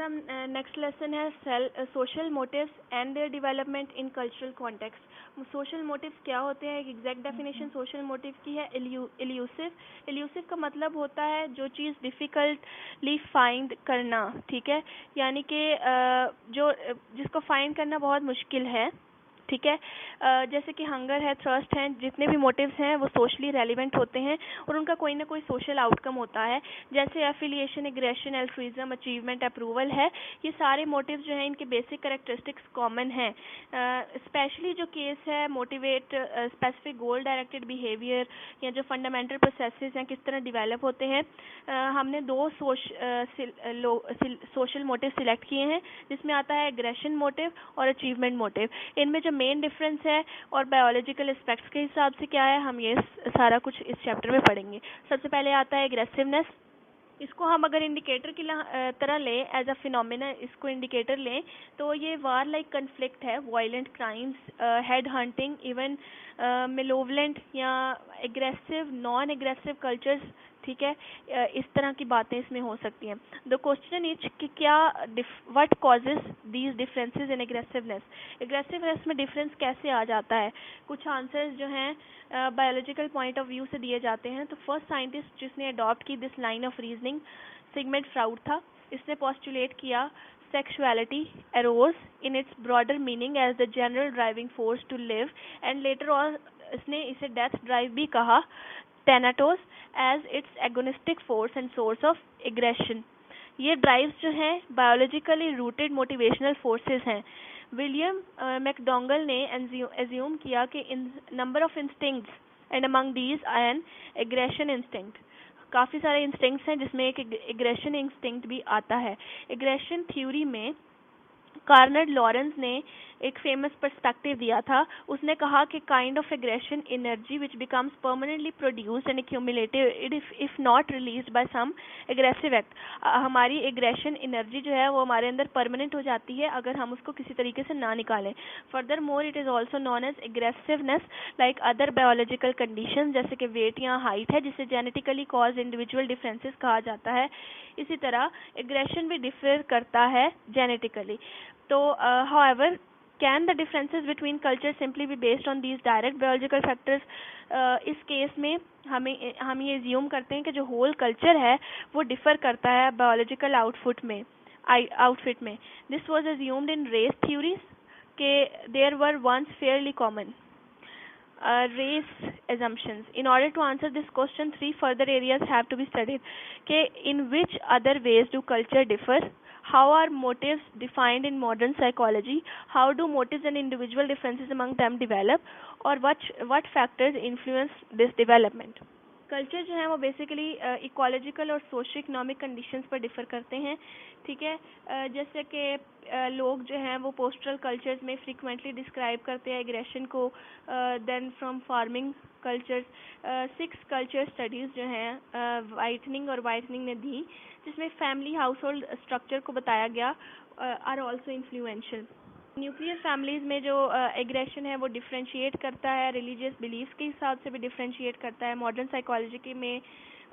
हम next lesson है social motives and their development in cultural context. Social motives क्या होते हैं? एक एग्जैक्ट डेफिनेशन सोशल मोटिव की है इल्यूसिव। इल्यूसिव का मतलब होता है जो चीज़ डिफ़िकल्टली फाइंड करना, ठीक है, यानी कि जो जिसको फाइंड करना बहुत मुश्किल है, ठीक है। जैसे कि हंगर है, थ्रस्ट है, जितने भी मोटिव्स हैं वो सोशली रेलिवेंट होते हैं और उनका कोई ना कोई सोशल आउटकम होता है। जैसे affiliation, aggression, altruism, achievement, approval है, ये सारे मोटिव्स जो हैं इनके बेसिक कैरेक्टरिस्टिक्स कॉमन हैं। स्पेशली जो केस है motivate specific goal directed behaviour या जो फंडामेंटल प्रोसेसेस हैं किस तरह डिवेलप होते हैं। हमने दो सोशल मोटिव सिलेक्ट किए हैं, जिसमें आता है एग्रेशन मोटिव और अचीवमेंट मोटिव। इनमें जो मेन डिफरेंस है और बायोलॉजिकल एस्पेक्ट्स के हिसाब से क्या है, हम ये सारा कुछ इस चैप्टर में पढ़ेंगे। सबसे पहले आता है एग्रेसिवनेस। इसको हम अगर इंडिकेटर की तरह लें, एज अ फिनोमिना इसको इंडिकेटर लें, तो ये वार लाइक कन्फ्लिक्ट है, violent crimes, head hunting, even malevolent या एग्रेसिव नॉन एग्रेसिव कल्चर्स, ठीक है। इस तरह की बातें इसमें हो सकती हैं। द क्वेश्चन इज कि क्या what causes these differences in aggressiveness. Aggressiveness में डिफरेंस कैसे आ जाता है? कुछ आंसर्स जो हैं बायोलॉजिकल पॉइंट ऑफ व्यू से दिए जाते हैं। तो फर्स्ट साइंटिस्ट जिसने अडॉप्ट की this line of reasoning Sigmund Froude था। इसने पोस्टुलेट किया sexuality arose in its broader meaning as the general driving force to live, and later on इसने इसे डेथ ड्राइव भी कहा, thanatos as its agonistic force and source of aggression। ये drives जो हैं बायोलॉजिकली रूटेड मोटिवेशनल फोर्सेस हैं। William McDougall ने assume किया कि in number of instincts and among these an aggression instinct. काफ़ी सारे इंस्टिंक्ट्स हैं जिसमें एक एग्रेशन इंस्टिंक्ट भी आता है। एग्रेशन थ्योरी में कार्नेड लॉरेंस ने एक फेमस पर्सपेक्टिव दिया था। उसने कहा कि kind of aggression energy which becomes permanently produced and accumulated if not released by some aggressive act. हमारी एग्रेशन एनर्जी जो है वो हमारे अंदर परमानेंट हो जाती है अगर हम उसको किसी तरीके से ना निकालें। Furthermore it is also known as aggressiveness like other biological condition, जैसे कि वेट या हाइट है, जिसे जेनेटिकली कॉज इंडिविजुअल डिफरेंसेस कहा जाता है। इसी तरह एग्रेशन भी डिफर करता है जेनेटिकली। तो however, can the differences between cultures simply be based on these direct biological factors? इस केस में हम ये एज्यूम करते हैं कि जो होल कल्चर है वो डिफर करता है बायोलॉजिकल आउटफिट में। This was assumed in race theories के there were once fairly common race assumptions. In order to answer this question, three further areas have to be studied. In which other ways do culture differ? How are motives defined in modern psychology? How do motives and individual differences among them develop? Or what factors influence this development? Culture जो है वो basically ecological और socio economic conditions पर differ करते हैं, ठीक है। जैसे कि लोग जो हैं वो पोस्टरल कल्चर्स में फ्रीक्वेंटली डिस्क्राइब करते हैं एग्रेशन को, then from farming cultures. 6 culture studies जो हैं वाइटनिंग ने दी, जिसमें फैमिली हाउस होल्ड स्ट्रक्चर को बताया गया, are also influential. Nuclear families में जो एग्रेशन है वो डिफ्रेंशिएट करता है, रिलीजियस बिलीफ्स के हिसाब से भी डिफ्रेंशिएट करता है। मॉडर्न साइकोलॉजी में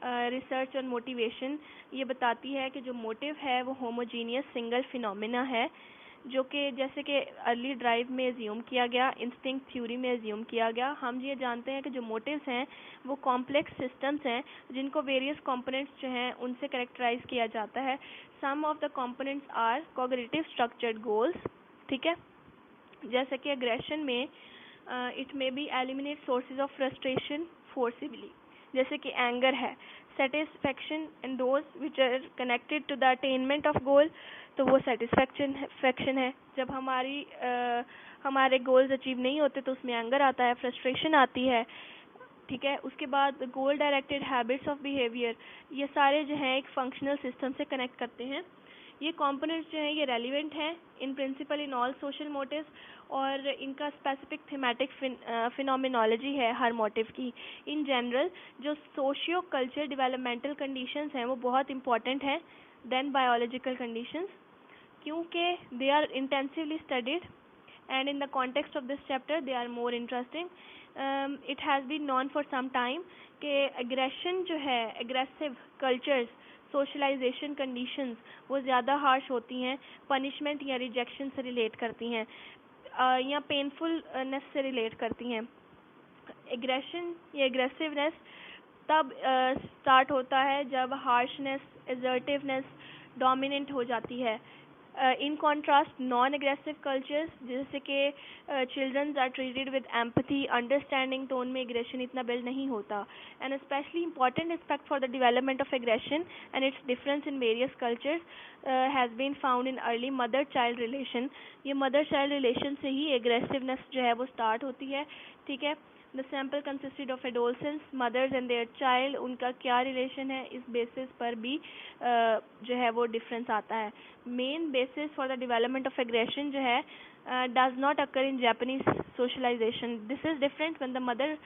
रिसर्च और मोटिवेशन ये बताती है कि जो मोटिव है वो होमोजीनियस सिंगल फिनोमिना है, जो कि जैसे कि अर्ली ड्राइव में एज्यूम किया गया, इंस्टिंक्ट थ्योरी में एज्यूम किया गया। हम ये जानते हैं कि जो मोटिव्स हैं वो कॉम्प्लेक्स सिस्टम्स हैं जिनको वेरियस कंपोनेंट्स जो हैं उनसे कैरेक्टराइज किया जाता है। Some of the components are cognitive structured goals, ठीक है। जैसे कि एग्रेशन में it may be eliminate sources of frustration forcibly, जैसे कि एंगर है, satisfaction and those which are connected to the attainment of goal, तो वो सेटिस्फेक्शन है। जब हमारे गोल्स अचीव नहीं होते तो उसमें एंगर आता है, फ्रस्ट्रेशन आती है, ठीक है। उसके बाद गोल डायरेक्टेड हैबिट्स ऑफ बिहेवियर, ये सारे जो हैं एक फंक्शनल सिस्टम से कनेक्ट करते हैं। ये कंपोनेंट्स जो हैं ये रेलिवेंट हैं in principle in all social motives, और इनका स्पेसिफिक थीमेटिक फिनोमिनोलॉजी है हर मोटिव की। इन जनरल जो सोशियो कल्चर डेवलपमेंटल कंडीशंस हैं वो बहुत इंपॉर्टेंट हैं देन बायोलॉजिकल कंडीशंस, क्योंकि they are intensively studied and in the context of this chapter they are more interesting. It has been known for some time कि aggression जो है aggressive cultures socialisation conditions वो ज़्यादा harsh होती हैं, punishment या rejection से रिलेट करती हैं, या पेनफुलनेस से रिलेट करती हैं। एग्रेशन या एग्रेसिवनेस तब स्टार्ट होता है जब हार्शनेस, एसर्टिवनेस डोमिनेंट हो जाती है। In contrast non aggressive cultures जैसे कि childrens are treated with empathy, understanding tone में एग्रेशन इतना बिल्ड नहीं होता। And specially important aspect for the development of aggression and its difference in various cultures has been found in early mother child relation. ये mother child relation से ही aggressiveness जो है वो स्टार्ट होती है, ठीक है। The sample consisted of adolescence, mothers and their child, उनका क्या रिलेशन है, इस बेसिस पर भी जो है वो डिफरेंस आता है। Main basis for the development of aggression जो है does not occur in Japanese socialization. This is different when the mother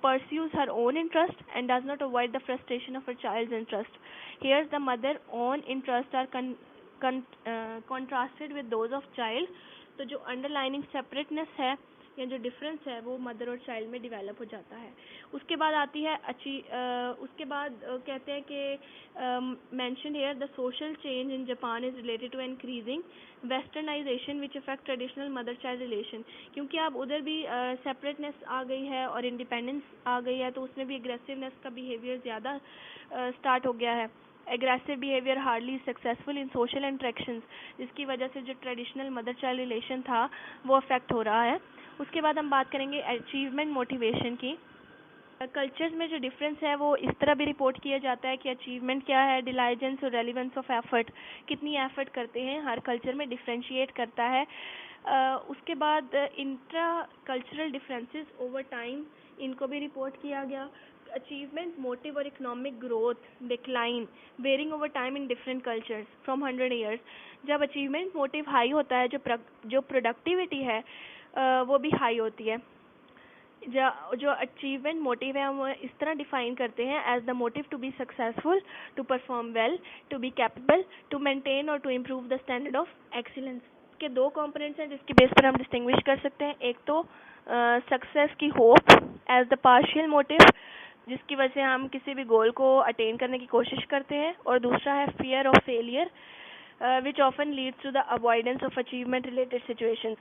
pursues her own interest and does not avoid the frustration of her child's interest. Here the mother own interests are contrasted with those of child. तो जो underlining separateness है या जो difference है वो mother और child में develop हो जाता है। उसके बाद आती है उसके बाद कहते हैं कि mention here the social change in Japan is related to increasing westernization which affect traditional mother child relation. क्योंकि अब उधर भी सेपरेटनेस आ गई है और इंडिपेंडेंस आ गई है, तो उसमें भी एग्रेसिवनेस का बिहेवियर ज़्यादा स्टार्ट हो गया है। Aggressive behaviour hardly successful in social interactions, जिसकी वजह से जो ट्रेडिशनल मदर चाइल्ड रिलेशन था वो अफेक्ट हो रहा है। उसके बाद हम बात करेंगे अचीवमेंट मोटिवेशन की। कल्चर्स में जो डिफरेंस है वो इस तरह भी रिपोर्ट किया जाता है कि अचीवमेंट क्या है, डिलाइजेंस और रेलिवेंस ऑफ एफर्ट, कितनी एफर्ट करते हैं, हर कल्चर में डिफ्रेंशिएट करता है। उसके बाद intra cultural differences over time, इनको भी रिपोर्ट किया गया। अचीवमेंट मोटिव और economic growth decline varying over time in different cultures from 100 years. जब अचीवमेंट मोटिव हाई होता है, जो प्रोडक्टिविटी है वो भी हाई होती है। जो अचीवमेंट मोटिव है हम इस तरह डिफाइन करते हैं as the motive to be successful, to perform well, to be capable, to maintain और to improve the standard of excellence. के दो कंपोनेंट्स हैं जिसके बेस पर हम डिस्टिंग्विश कर सकते हैं। एक तो सक्सेस की hope as the partial motive, जिसकी वजह से हम किसी भी गोल को अटेन करने की कोशिश करते हैं, और दूसरा है fear of failure which often leads to the avoidance of achievement related situations।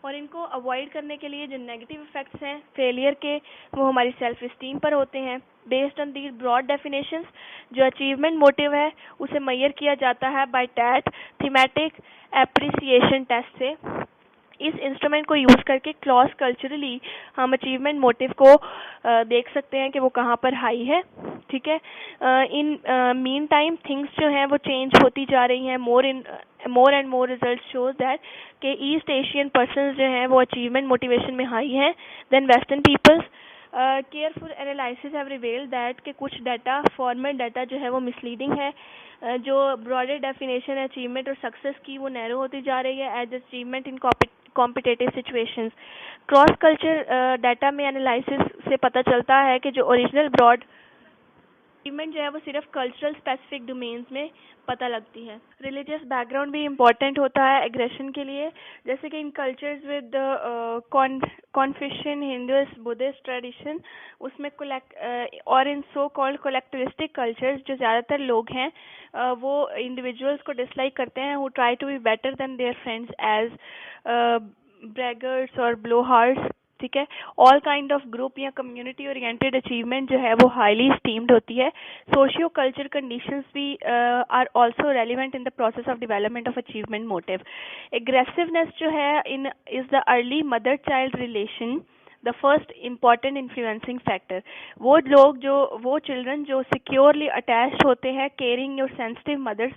और इनको अवॉइड करने के लिए जो नेगेटिव इफेक्ट्स हैं फेलियर के, वो हमारी सेल्फ इस्टीम पर होते हैं। Based on the broad definitions, जो अचीवमेंट मोटिव है उसे मेजर किया जाता है by TAT thematic apperception test से। इस इंस्ट्रूमेंट को यूज़ करके क्रॉस कल्चरली हम अचीवमेंट मोटिव को देख सकते हैं कि वो कहाँ पर हाई है, ठीक है। इन मीन टाइम थिंग्स जो हैं वो चेंज होती जा रही हैं। More and more result shows that कि ईस्ट एशियन पर्सनस जो हैं वो अचीवमेंट मोटिवेशन में हाई हैं then western peoples. Careful analysis have revealed that कि कुछ डाटा, फॉर्मल डाटा जो है वो मिसलीडिंग है। जो ब्रॉडर डेफिनेशन है अचीवमेंट और सक्सेस की, वो नैरो होती जा रही है as achievement in competitive situations. Cross culture data में एनालिसिस से पता चलता है कि जो ओरिजिनल ब्रॉड अचीवमेंट जो है वो सिर्फ कल्चरल स्पेसिफिक डोमेन्स में पता लगती है। रिलीजियस बैकग्राउंड भी इम्पॉर्टेंट होता है एग्रेशन के लिए, जैसे कि इन कल्चर्स विद कॉन्फ्यूशियन, हिंदुइस्ट, बुद्धिस्ट ट्रेडिशन, उसमें और इन सो कॉल्ड कोलेक्टिविस्टिक कल्चर्स, जो ज़्यादातर लोग हैं वो इंडिविजुअल्स को डिसलाइक करते हैं, who try to be better than their friends as braggers और ब्लोहार्ड्स, ठीक है। ऑल काइंड ऑफ ग्रुप या कम्युनिटी ओरिएंटेड अचीवमेंट जो है वो हाईली स्टीम्ड होती है। सोशियो कल्चर कंडीशंस भी are also relevant in the process of development of achievement motive. Aggressiveness जो है in is the early mother child relation the first important influencing factor. वो children जो सिक्योरली अटैच्ड होते हैं caring और sensitive mothers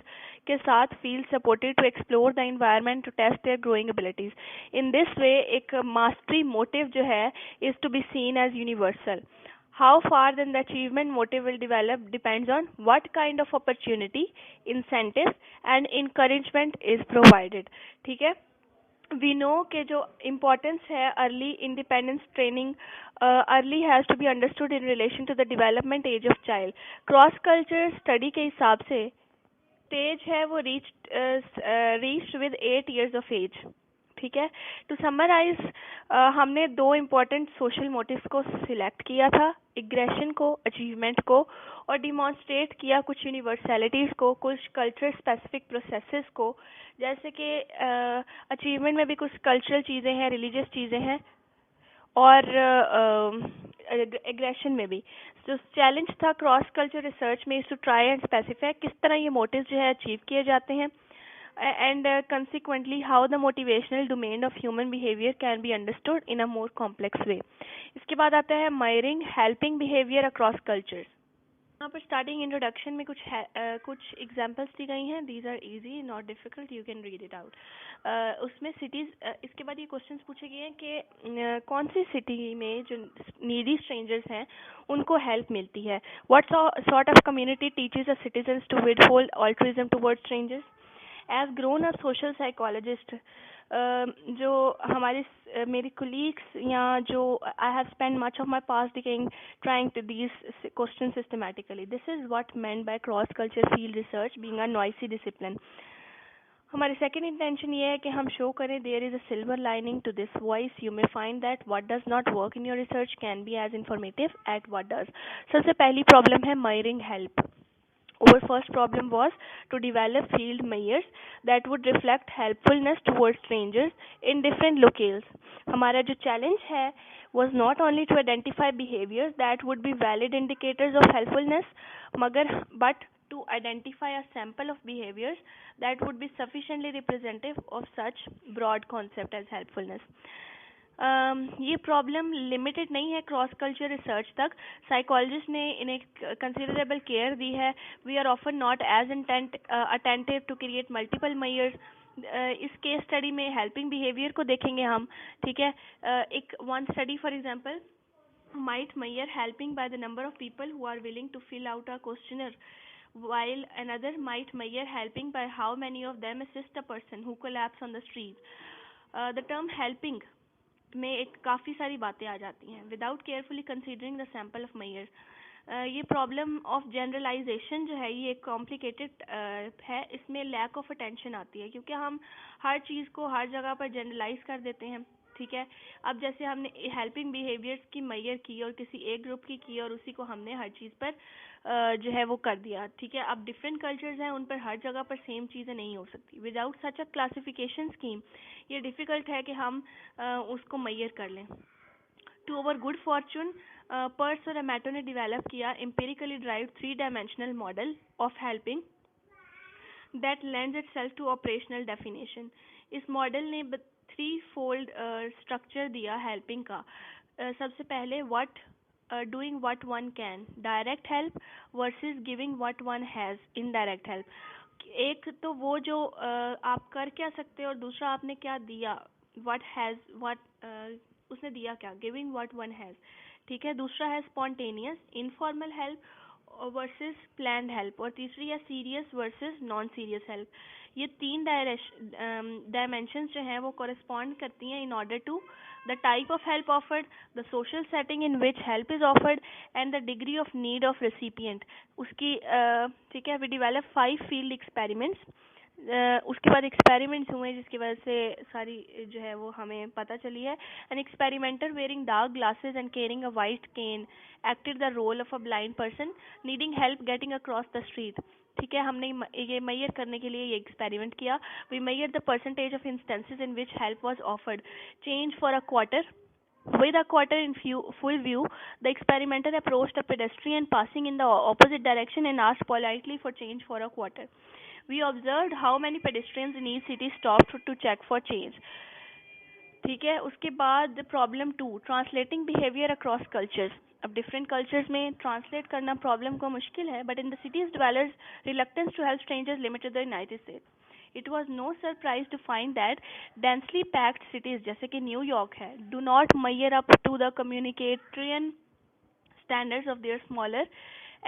के साथ, feel supported to explore the environment to test their growing abilities. In this way एक mastery motive जो है is to be seen as universal. How far then the achievement motive will develop depends on what kind of opportunity, incentives and encouragement is provided, ठीक है। We know कि जो importance है early independence training early has to be understood in relation to the development age of child. Cross culture study के हिसाब से stage है वो reached with 8 years of age, ठीक है। टू समराइज, हमने दो इम्पोर्टेंट सोशल मोटिव्स को सिलेक्ट किया था, एग्रेशन को, अचीवमेंट को, और डिमॉन्स्ट्रेट किया कुछ यूनिवर्सलिटीज़ को, कुछ कल्चर स्पेसिफिक प्रोसेसेस को, जैसे कि अचीवमेंट में भी कुछ कल्चरल चीज़ें हैं, रिलीजियस चीज़ें हैं, और एग्रेशन में भी। तो चैलेंज था क्रॉस कल्चर रिसर्च में टू ट्राई एंड स्पेसिफाई किस तरह ये मोटिव्स जो है अचीव किए जाते हैं, and consequently how the motivational domain of human behavior can be understood in a more complex way. इसके बाद आता है miring helping behavior across cultures. यहाँ पर स्टार्टिंग इंट्रोडक्शन में कुछ एग्जांपल्स दी गई हैं. These are easy not difficult, you can read it out. उसमें सिटीज़, इसके बाद ये क्वेश्चंस पूछे गए हैं कि कौन सी सिटी में जो नीडी स्ट्रेंजर्स हैं उनको हेल्प मिलती है. What sort of community teaches a citizens to withhold altruism towards strangers. As grown up social psychologist, जो हमारे मेरे कोलीग्स या जो I have spend much of my past decaying trying to these question systematically. This is what meant by cross culture field research being a noisy discipline. हमारी second intention ये है कि हम शो करें there is a silver lining to this voice. You may find that what does not work in your research can be as informative at what does. सबसे पहली problem है मायरिंग help. Our first problem was to develop field measures that would reflect helpfulness towards strangers in different locales. हमारा जो challenge है was not only to identify behaviors that would be valid indicators of helpfulness, but to identify a sample of behaviors that would be sufficiently representative of such broad concept as helpfulness. ये problem limited नहीं है cross culture research तक. Psychologist ने इन्हें considerable care दी है. We are often not as attentive to create multiple measures. इस case study में हेल्पिंग बिहेवियर को देखेंगे हम. ठीक है. एक one study for example might measure helping by the number of people who are willing to fill out a questionnaire, while another might measure helping by how many of them assist a person who collapse on the street. The term helping में एक काफ़ी सारी बातें आ जाती हैं without carefully considering the sample of measures. ये problem of generalisation जो है ये कॉम्प्लिकेटेड है. इसमें लैक ऑफ अटेंशन आती है क्योंकि हम हर चीज़ को हर जगह पर जनरलाइज कर देते हैं. ठीक है. अब जैसे हमने हेल्पिंग बिहेवियर्स की मेजर की और किसी एक ग्रुप की और उसी को हमने हर चीज़ पर जो है वो कर दिया. ठीक है. अब डिफरेंट कल्चर्स हैं, उन पर हर जगह पर सेम चीज़ें नहीं हो सकती. Without such a classification scheme ये डिफ़िकल्ट है कि हम उसको मेजर कर लें. टू ओवर गुड फॉर्चून पर्स और एमेटो ने डेवलप किया empirically derived 3-dimensional model of helping that lends itself to operational definition. इस मॉडल ने 3-fold स्ट्रक्चर दिया हेल्पिंग का. सबसे पहले doing what one can, direct help versus giving what one has, indirect help. एक तो वो जो आप कर क्या सकते हो और दूसरा आपने क्या दिया, उसने दिया क्या, गिविंग व्हाट वन हैज. ठीक है. दूसरा है spontaneous informal help versus planned help, और तीसरी है serious versus non serious help. ये 3 डायमेंशंस जो हैं वो कॉरेस्पॉन्ड करती हैं in order to the type of help offered, the social setting in which help is offered, and the degree of need of recipient. उसकी ठीक है. We develop 5 field experiments. उसके बाद एक्सपेरिमेंट्स हुए जिसकी वजह से सारी जो है वो हमें पता चली है. An experimenter wearing dark glasses and carrying a white cane acted the role of a blind person needing help getting across the street. ठीक है. हमने ये मेजर करने के लिए ये एक्सपेरिमेंट किया. We measure the percentage of instances in which help was offered. Change for a quarter. With a quarter in full view, the experimenter approached a pedestrian passing in the opposite direction and asked politely for change for a quarter. We observed how many pedestrians in each city stopped to check for change. ठीक है. उसके बाद problem 2, translating behaviour across cultures. अब different cultures में translate करना problem को मुश्किल है, but in the cities dwellers reluctance to help strangers limited the United States. It was no surprise to find that densely packed cities जैसे कि New York है do not measure up to the communitarian standards of their smaller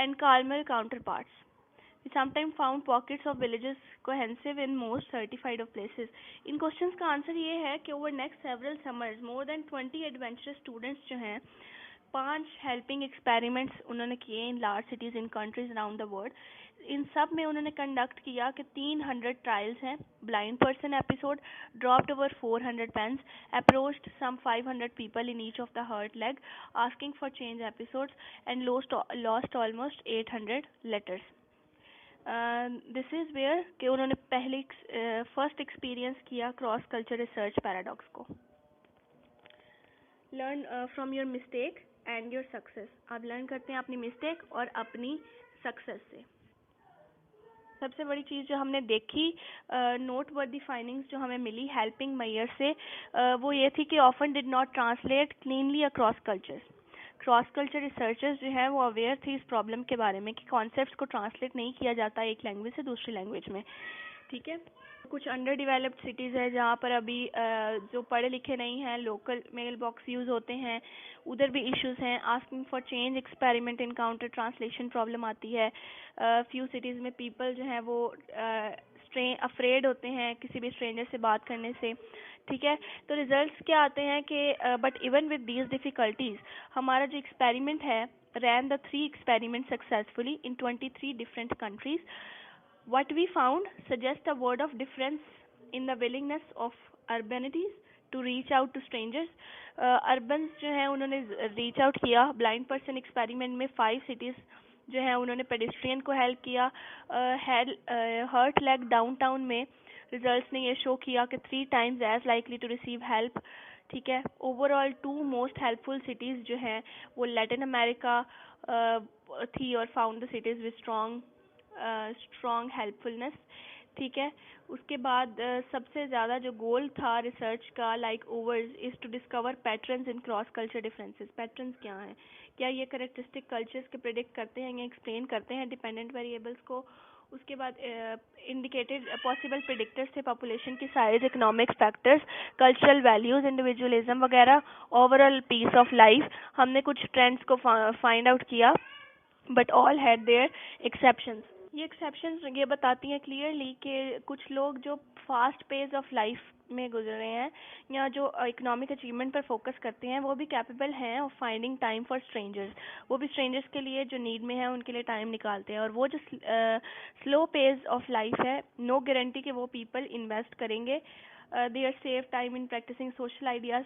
and calmer counterparts. We sometimes found pockets of villages cohesive in most certified of places. In questions का answer ये है कि over next several summers more than 20 adventurous students जो हैं 5 helping experiments उन्होंने किए in large cities in countries around the world. इन सब में उन्होंने कंडक्ट किया कि 300 ट्रायल्स हैं। Blind person episode, dropped over 400 pens, approached some 500 people in each of the hurt leg asking for change episodes and lost almost 800 letters. This is where कि उन्होंने पहले फर्स्ट एक्सपीरियंस किया क्रॉस कल्चर रिसर्च पैराडॉक्स को। Learn from your mistake and your success. आप learn करते हैं अपनी mistake और अपनी सक्सेस से। सबसे बड़ी चीज़ जो हमने देखी नोट वर्दी फाइंडिंग्स जो हमें मिली हेल्पिंग मैयर से वो ये थी कि often did not translate cleanly across cultures. Cross culture researchers जो है वो अवेयर थे इस प्रॉब्लम के बारे में कि कॉन्सेप्ट्स को ट्रांसलेट नहीं किया जाता एक लैंग्वेज से दूसरी लैंग्वेज में। ठीक है, कुछ अंडर डेवलप्ड सिटीज़ है जहाँ पर अभी जो पढ़े लिखे नहीं हैं, लोकल मेल बॉक्स यूज़ होते हैं, उधर भी इश्यूज हैं। Asking for change experiment encounter translation problem आती है। फ्यू सिटीज़ में पीपल जो हैं वो अफ्रेड होते हैं किसी भी स्ट्रेंजर से बात करने से। ठीक है, तो रिजल्ट्स क्या आते हैं कि but even with these difficulties हमारा जो एक्सपेरिमेंट है ran the 3 experiments successfully in 23 different countries. What we found suggests a word of difference in the willingness of urbanities to reach out to strangers. Urbans जो हैं उन्होंने reach out किया। blind person experiment में 5 cities जो हैं उन्होंने pedestrian को help किया। hurt leg downtown में results ने ये show किया कि 3 times as likely to receive help। ठीक है, ओवरऑल 2 मोस्ट हेल्पफुल सिटीज़ जो हैं वो लैटिन अमेरिका थी और found the cities with strong helpfulness. ठीक है, उसके बाद सबसे ज़्यादा जो गोल था रिसर्च का like overs is to discover patterns in cross culture differences. Patterns क्या हैं, क्या ये करेक्टरिस्टिक कल्चर्स के प्रिडिक्ट करते हैं या एक्सप्लेन करते हैं डिपेंडेंट वेरिएबल्स को। उसके बाद इंडिकेटेड पॉसिबल प्रिडिक्टर्स थे पॉपुलेशन की size, economic factors, cultural values, individualism वगैरह, ओवरऑल पीस ऑफ लाइफ। हमने कुछ ट्रेंड्स को फाइंड आउट किया but all had there exceptions. ये एक्सेप्शंस ये बताती हैं क्लियरली कि कुछ लोग जो फास्ट पेस ऑफ लाइफ में गुजर रहे हैं या जो इकोनॉमिक अचीवमेंट पर फोकस करते हैं वो भी कैपेबल हैं of finding time for strangers. वो भी स्ट्रेंजर्स के लिए जो नीड में है उनके लिए टाइम निकालते हैं। और वो जो स्लो पेस ऑफ लाइफ है, नो गारंटी कि वो पीपल इन्वेस्ट करेंगे। They are save time in practicing social ideas.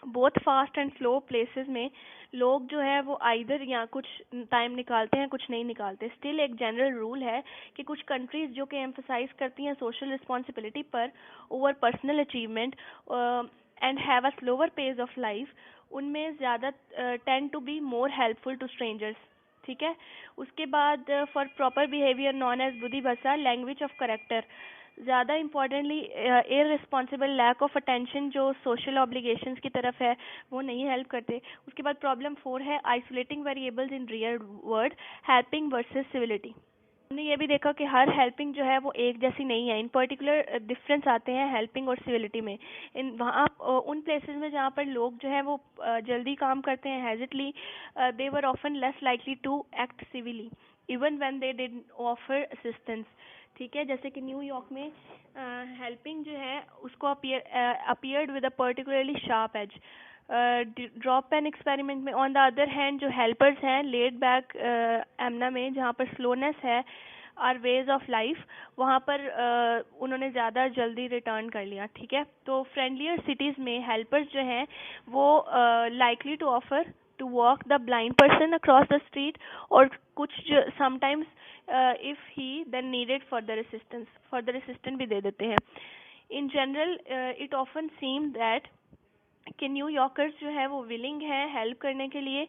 Both fast and slow places में लोग जो है वो आइदर या कुछ टाइम निकालते हैं कुछ नहीं निकालते। स्टिल एक जनरल रूल है कि कुछ कंट्रीज जो कि एम्फसाइज करती हैं सोशल रिस्पॉन्सिबिलिटी पर over personal achievement and have a slower pace of life, उनमें ज़्यादा tend to be more helpful to strangers. ठीक है, उसके बाद for proper behaviour non age बुद्धि भाषा लैंग्वेज ऑफ करेक्टर। ज़्यादा importantly irresponsible lack of attention जो सोशल ऑब्लिगेशंस की तरफ है वो नहीं हेल्प करते। उसके बाद प्रॉब्लम 4 है isolating variables in real world, helping versus civility. हमने ये भी देखा कि हर हेल्पिंग जो है वो एक जैसी नहीं है। इन पर्टिकुलर डिफरेंस आते हैं हेल्पिंग और सिविलिटी में। इन वहाँ उन प्लेसेस में जहाँ पर लोग जो है वो जल्दी काम करते हैं hesitantly, they were often less likely to act civilly even when they did offer assistance. ठीक है, जैसे कि न्यूयॉर्क में हेल्पिंग जो है उसको appeared with a particularly sharp edge. Drop pen experiment में ऑन द अदर हैंड जो हेल्पर्स हैं लेड बैक एमना में जहाँ पर स्लोनेस है आर वेज ऑफ लाइफ, वहाँ पर उन्होंने ज़्यादा जल्दी रिटर्न कर लिया। ठीक है, तो फ्रेंडलियर सिटीज़ में हेल्पर्स जो हैं वो likely to offer to walk the blind person across the street और कुछ sometimes if he then needed further assistance भी दे देते हैं। In general it often seem that कि न्यूयॉर्कर्स जो है वो विलिंग है हेल्प करने के लिए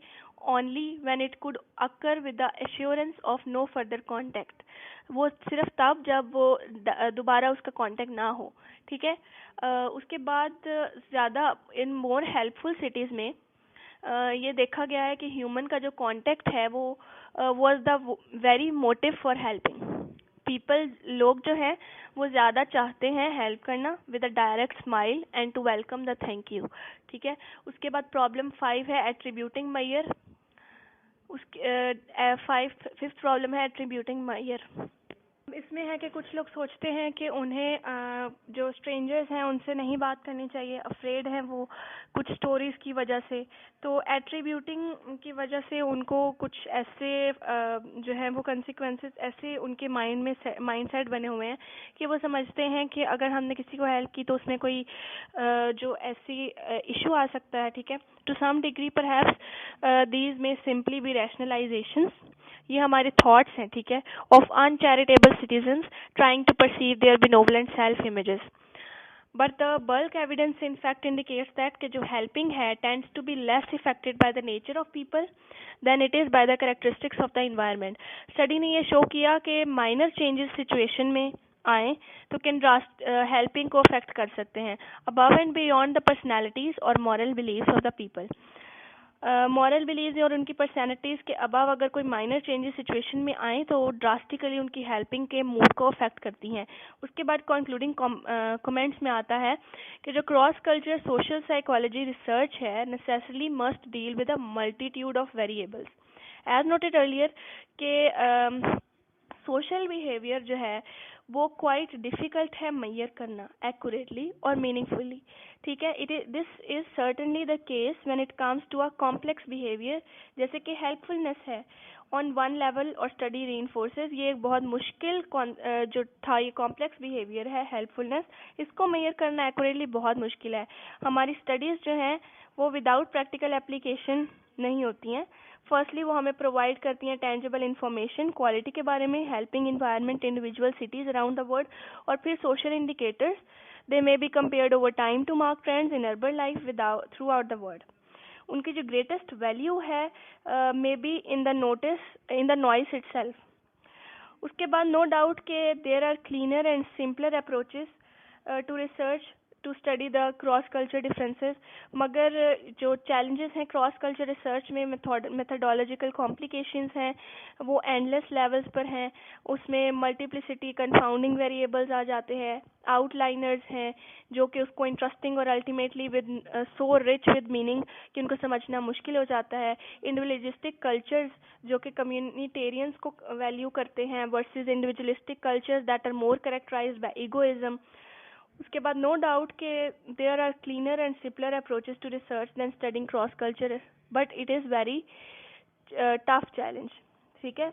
only when it could occur with the assurance of no further contact. वो सिर्फ तब जब वो दोबारा उसका कांटेक्ट ना हो। ठीक है, उसके बाद ज़्यादा इन मोर हेल्पफुल सिटीज़ में ये देखा गया है कि ह्यूमन का जो कांटेक्ट है वो was the very motive for helping people. लोग जो हैं वो ज़्यादा चाहते हैं हेल्प करना with a direct smile and to welcome the thank you. ठीक है, उसके बाद प्रॉब्लम 5 है एट्रीब्यूटिंग मैयर। उसके फिफ्थ प्रॉब्लम है एट्रीब्यूटिंग मैयर। इसमें है कि कुछ लोग सोचते हैं कि उन्हें जो स्ट्रेंजर्स हैं उनसे नहीं बात करनी चाहिए, अफ्रेड हैं वो कुछ स्टोरीज़ की वजह से। तो एट्रीब्यूटिंग की वजह से उनको कुछ ऐसे जो है वो कंसिक्वेंसेस ऐसे उनके माइंड सेट बने हुए हैं कि वो समझते हैं कि अगर हमने किसी को हेल्प की तो उसमें कोई जो ऐसी इशू आ सकता है, ठीक है। To some degree perhaps these may simply be rationalizations, ये हमारे थॉट्स हैं, ठीक है, of uncharitable citizens trying to perceive their benevolent self images. But the bulk evidence in fact indicates that कि जो हेल्पिंग है tends to be less affected by the nature of people than it is by the characteristics of the environment. Study ने ये show किया कि minor changes situation में आए तो कैन हेल्पिंग को अफेक्ट कर सकते हैं above and beyond the personalities और moral believes of the people. Moral believes और उनकी पर्सनैलिटीज़ के अबव अगर कोई माइनर चेंजेस सिचुएशन में आए तो ड्रास्टिकली उनकी हेल्पिंग के मूड को अफेक्ट करती हैं। उसके बाद कंक्लूडिंग कमेंट्स में आता है कि जो cross culture social psychology research है necessarily must deal with a multitude of variables as noted earlier के सोशल बिहेवियर जो है वो क्वाइट डिफ़िकल्ट है मेजर करना एक्यूरेटली और मीनिंगफुली, ठीक है। This is certainly the case when it comes to a complex behaviour, जैसे कि हेल्पफुलनेस है ऑन वन लेवल और स्टडी रीइंफोर्सेस। ये एक बहुत मुश्किल जो था ये कॉम्प्लेक्स बिहेवियर है हेल्पफुलनेस, इसको मेजर करना एक्यूरेटली बहुत मुश्किल है। हमारी स्टडीज़ जो हैं वो विदाउट प्रैक्टिकल एप्लीकेशन नहीं होती हैं। फर्स्टली वो हमें प्रोवाइड करती हैं टेंजिबल इन्फॉर्मेशन क्वालिटी के बारे में, helping environment individual cities around the world, और फिर social indicators they may be compared over time to mark trends in urban life without throughout the world. उनकी जो ग्रेटेस्ट वैल्यू है may be in the noise itself. उसके बाद no doubt के there are cleaner and simpler approaches to research to study the cross culture differences, मगर जो challenges हैं cross culture research में मेथडोलॉजिकल कॉम्प्लिकेशंस हैं वो एंडलेस लेवल्स पर हैं। उसमें मल्टीप्लिसिटी कंफाउंडिंग वेरिएबल्स आ जाते हैं, आउटलाइनर्स हैं जो कि उसको इंटरेस्टिंग और ultimately with so rich with meaning कि उनको समझना मुश्किल हो जाता है। इंडिविजुअलिस्टिक कल्चर्स जो कि कम्युनिटेरियंस को वैल्यू करते हैं versus individualistic cultures that are more characterised by egoism. उसके बाद नो डाउट के there are cleaner and simpler approaches to research than studying cross culture, but it is very tough challenge, ठीक है।